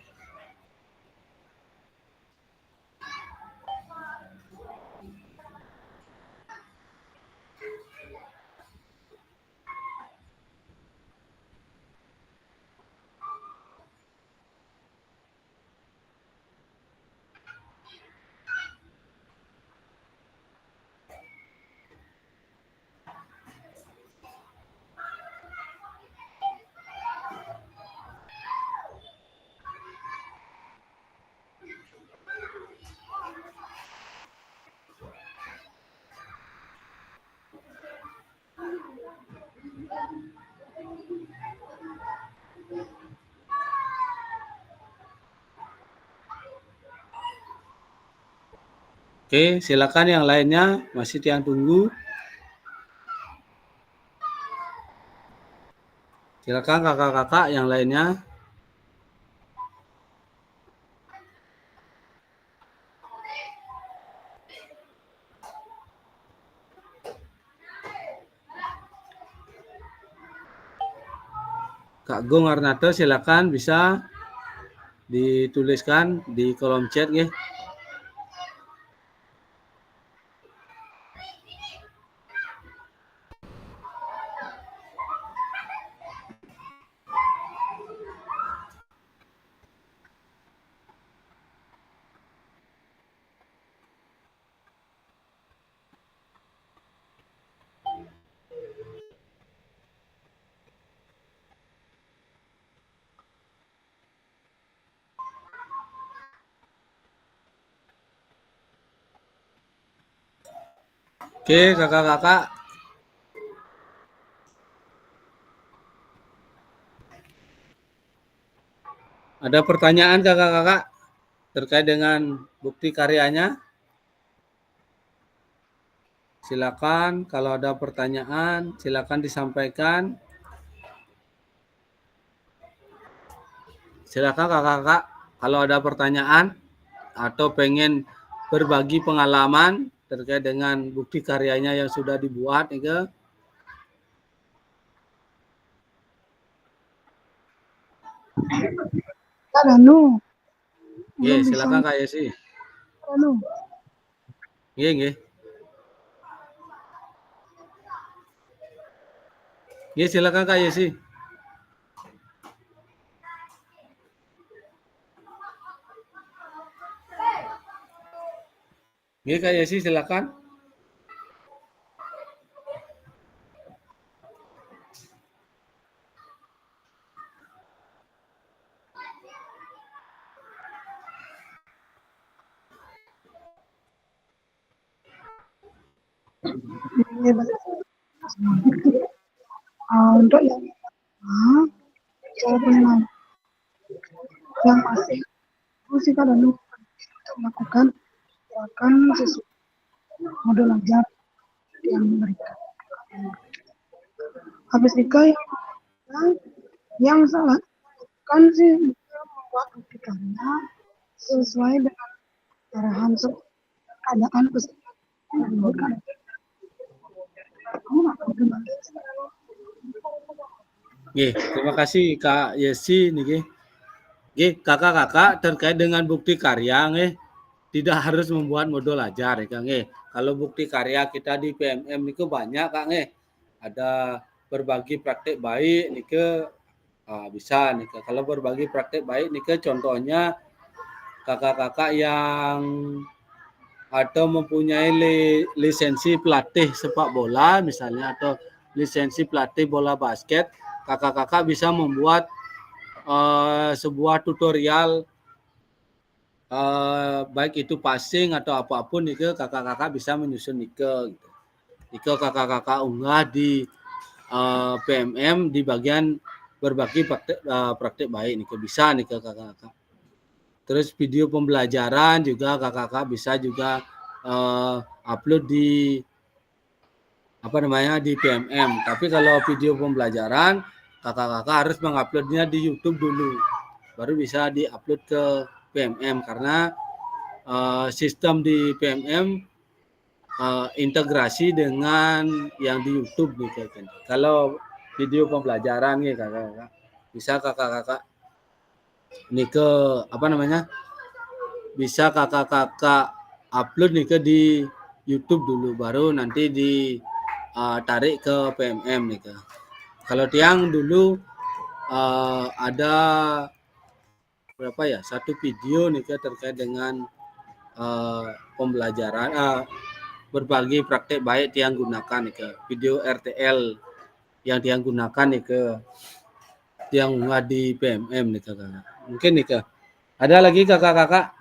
Oke, silakan yang lainnya, masih yang tunggu. Silakan kakak-kakak yang lainnya. Kak Agung Arnate silakan bisa dituliskan di kolom chat ya. Oke, kakak-kakak. Ada pertanyaan kakak-kakak terkait dengan bukti karyanya? Silakan, kalau ada pertanyaan, silakan disampaikan. Silakan kakak-kakak, kalau ada pertanyaan atau pengen berbagi pengalaman terkait dengan bukti karyanya yang sudah dibuat, gitu. Kak Danu. Iya, silakan Kak Yesi. Danu. Iya, nggih. Iya, silakan Kak Yesi. Iya, Kak Yesi, silakan. Untuk yang saya pernah yang masih sih Kak Danu untuk melakukan gerakan sesuai modul ajar yang diberikan. Habis nikah yang salah kan sih membuat bukti karya sesuai dengan arahan keadaan peserta yang dibutuhkan. Terima kasih Kak Yesi nih. Kakak-kakak terkait dengan bukti karya tidak harus membuat modul ajar ya Kang. Kalau bukti karya kita di PMM itu banyak Kang. ada berbagi praktek baik nike bisa nike. Kalau berbagi praktek baik nike contohnya kakak-kakak yang atau mempunyai lisensi pelatih sepak bola misalnya atau lisensi pelatih bola basket, kakak-kakak bisa membuat sebuah tutorial baik itu passing atau apapun itu kakak-kakak bisa menyusun gitu. Itu kakak-kakak unggah di PMM di bagian berbagi praktek baik nih bisa nih kakak-kakak. Terus video pembelajaran juga kakak-kakak bisa juga upload di di PMM. Tapi kalau video pembelajaran kakak-kakak harus menguploadnya di YouTube dulu, baru bisa diupload ke PMM karena sistem di PMM integrasi dengan yang di YouTube gitu kan. Kalau video pembelajaran nih kakak-kakak bisa kakak-kakak ini ke bisa kakak-kakak upload nih ke di YouTube dulu baru nanti ditarik ke PMM nih ke. Kalau tiang dulu ada satu video nih ke terkait dengan pembelajaran berbagi praktek baik yang gunakan nih ke video RTL yang dia gunakan nih ke yang di PMM nih kakak. Mungkin nih kak. Ada lagi kakak-kakak?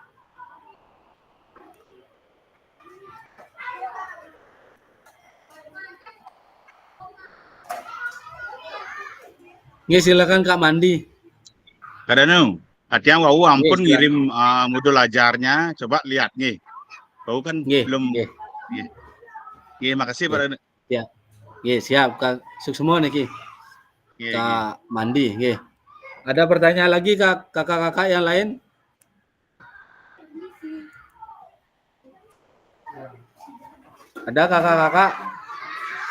Nggih silakan Kak Mandi. Kadang Atiang wau ampun Nggih, ngirim modul ajarnya, coba lihat nih. Wau kan belum. Nggih, makasih Pak Danu. Ya. Nggih, siap Kak Suksmo niki. Kak Mandi, nggih. Ada pertanyaan lagi Kak kakak-kakak yang lain? Ada kakak-kakak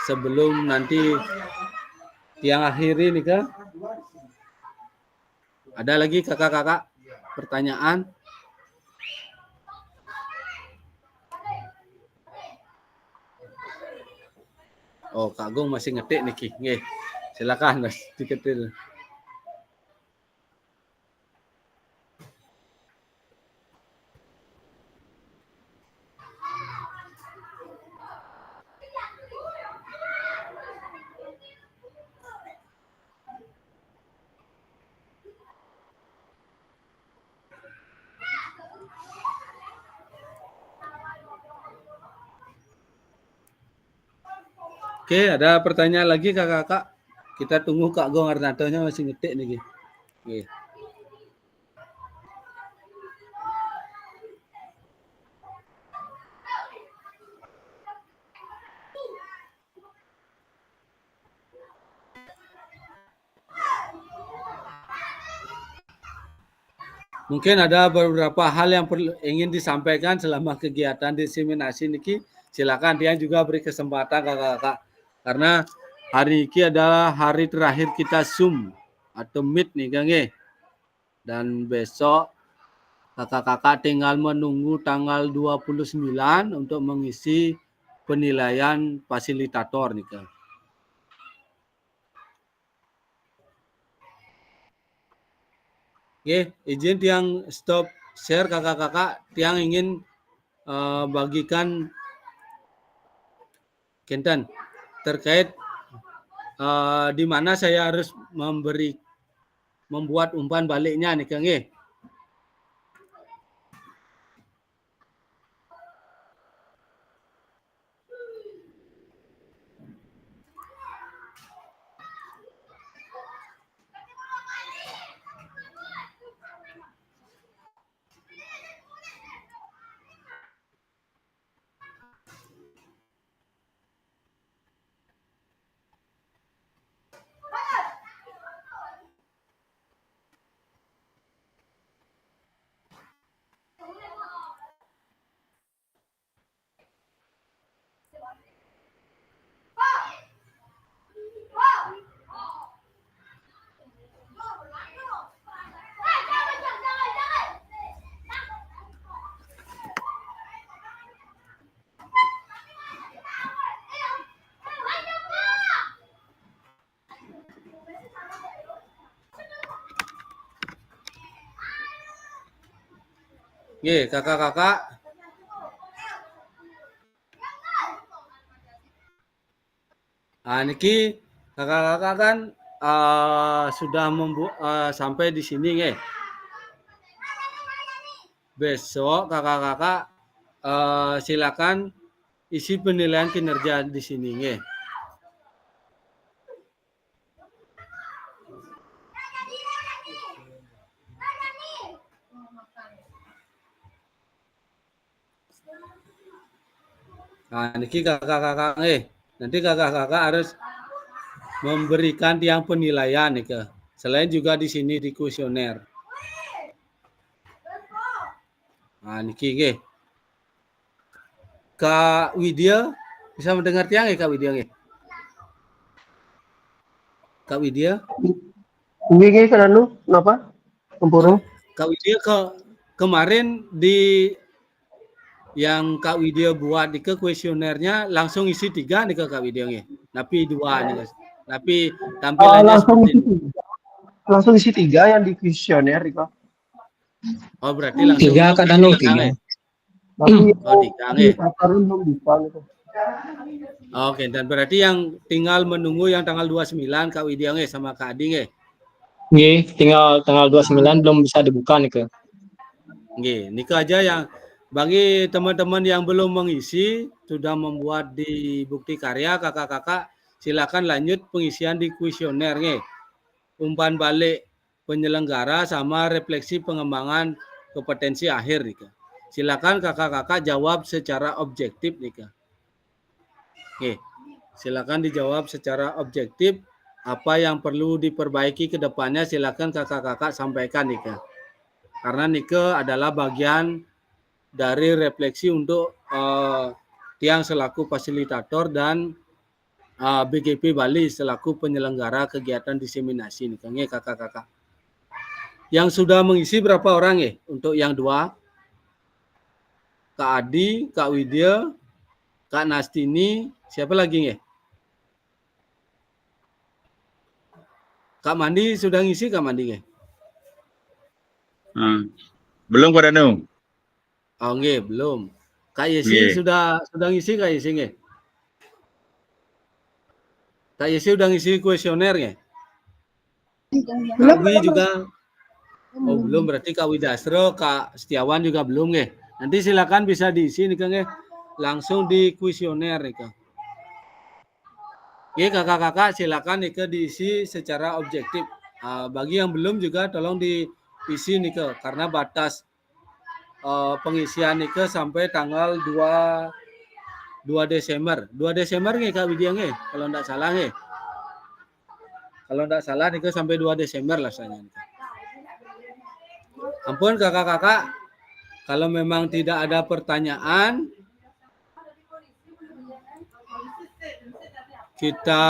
sebelum nanti yang akhiri nih Kak? Ada lagi kakak-kakak pertanyaan? Oh, Kak Agung masih ngetik nih Ki. Nggih. Silakan Mas diketil. Oke, ada pertanyaan lagi kakak-kakak? Kita tunggu Kak Gong Arnatonya masih ngetik nih. Oke. Mungkin ada beberapa hal yang ingin disampaikan selama kegiatan diseminasi niki. Silakan dia juga beri kesempatan kakak-kakak. Karena hari ini adalah hari terakhir kita Zoom atau Meet nih Kang. Dan besok kakak-kakak tinggal menunggu tanggal 29 untuk mengisi penilaian fasilitator nih Kang. Oke, izin tiang stop share kakak-kakak. Tiang ingin bagikan Kenten terkait di mana saya harus membuat umpan baliknya nih Kang. Nggih, kakak-kakak. Niki kakak-kakak kan sudah sampai di sini nggih. Besok kakak-kakak silakan isi penilaian kinerja di sini nggih. Niki kakak-kakak nanti kakak-kakak harus memberikan tiang penilaian nih ke. Selain juga di sini di kuesioner. Niki nggih. Kak Widya bisa mendengar tiang ya Kak Widya nggih? Kak Widya? Nggih kan anu napa? Tempurung. Kak Widya kemarin di yang Kak Widya buat di kuesionernya langsung isi 3 nih Kak Widya nggih. Tapi 2 nih guys. Tapi tampilannya seperti ini. Langsung isi 3 yang di kuesioner itu. Oh berarti langsung 3 Kak Danu 3. Tapi 3 nggih. belum bisa gitu. Oke, dan berarti yang tinggal menunggu yang tanggal 29 Kak Widya nggih sama Kak Adi nggih. Nggih, tinggal tanggal 29 belum bisa dibuka nih ke. Nggih, niku aja yang bagi teman-teman yang belum mengisi sudah membuat di bukti karya kakak-kakak silakan lanjut pengisian di kuesioner nggih. Umpan balik penyelenggara sama refleksi pengembangan kompetensi akhir nih. Silakan kakak-kakak jawab secara objektif nih. Oke, silakan dijawab secara objektif. Apa yang perlu diperbaiki ke depannya silakan kakak-kakak sampaikan nih. Karena Nike adalah bagian dari refleksi untuk tiang selaku fasilitator dan BGP Bali selaku penyelenggara kegiatan diseminasi nih kakak-kakak. Yang sudah mengisi berapa orang ya? Untuk yang 2? Kak Adi, Kak Widya, Kak Nastini, siapa lagi nggih? Kak Mandi sudah ngisi Kak Mandi nggih? Belum Kak Danu. Oh nggih, belum. Kak Yesi sudah ngisi Kak Yesi nggih? Kak Yesi udah ngisi kuesioner nggih? Kak Wi juga. Oh belum, berarti Kak Widastro, Kak Setiawan juga belum nggih. Nanti silakan bisa diisi nih Kang nggih. Langsung di kuesioner nih Kang. Oke kakak-kakak silakan nih diisi secara objektif. Bagi yang belum juga tolong diisi nih karena batas pengisian nih sampai tanggal 2 Desember. 2 Desember nih Kak Widya nih kalau enggak salah nih. Kalau enggak salah nih sampai 2 Desember lah saya. Ampun kakak-kakak, kalau memang tidak ada pertanyaan, kita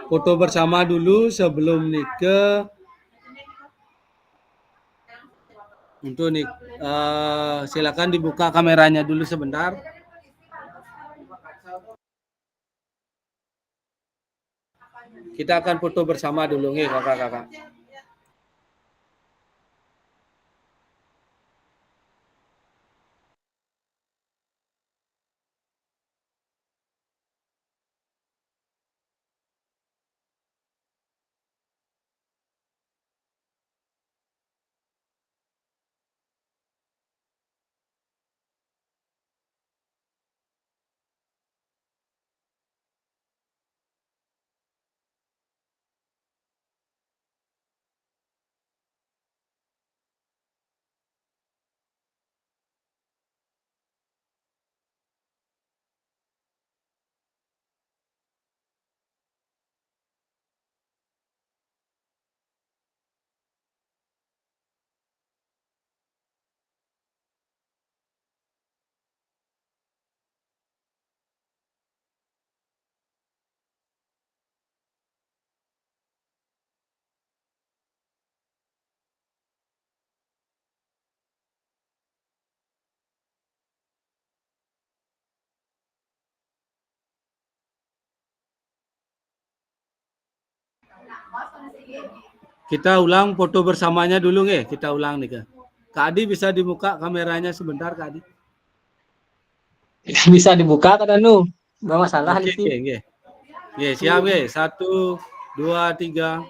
foto bersama dulu sebelum Nike. Untuk nih, silakan dibuka kameranya dulu sebentar. Kita akan foto bersama dulu nih kakak-kakak. Kita ulang foto bersamanya dulu nih, kita ulang nih Kak Adi bisa dibuka kameranya sebentar, Kak Adi? Bisa dibuka kan anu? Nggak masalah Oke, Niki. oke, siap, 1, 2, 3.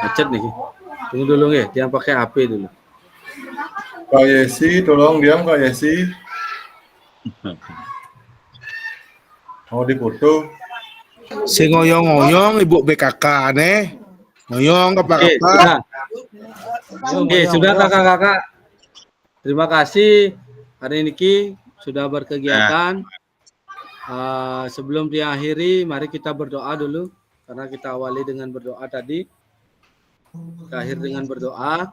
Macet nih. Tunggu dulu jangan pakai HP dulu. Kak Yesi, tolong diam Kak Yesi. Mau dipoto. Si ngoyong-ngoyong Ibu BKK aneh. Ngoyong apa-apa. Sudah kakak-kakak. Terima kasih hari ini sudah berkegiatan. Sebelum diakhiri, mari kita berdoa dulu. Karena kita awali dengan berdoa tadi. Kita akhir dengan berdoa.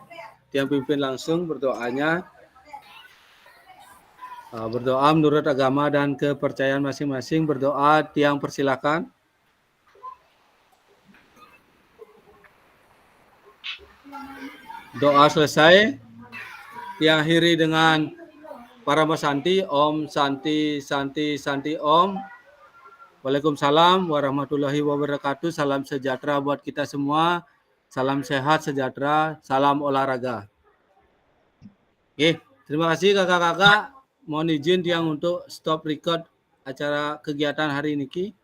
Yang pimpin langsung berdoanya. Berdoa menurut agama dan kepercayaan masing-masing. Berdoa, Tiang persilakan. Doa selesai. Diakhiri dengan Parama Santi. Om Santi Santi Santi Om. Waalaikumsalam warahmatullahi wabarakatuh. Salam sejahtera buat kita semua. Salam sehat sejahtera. Salam olahraga. Oke, terima kasih kakak-kakak. Mohon izin Tiang untuk stop record acara kegiatan hari ini.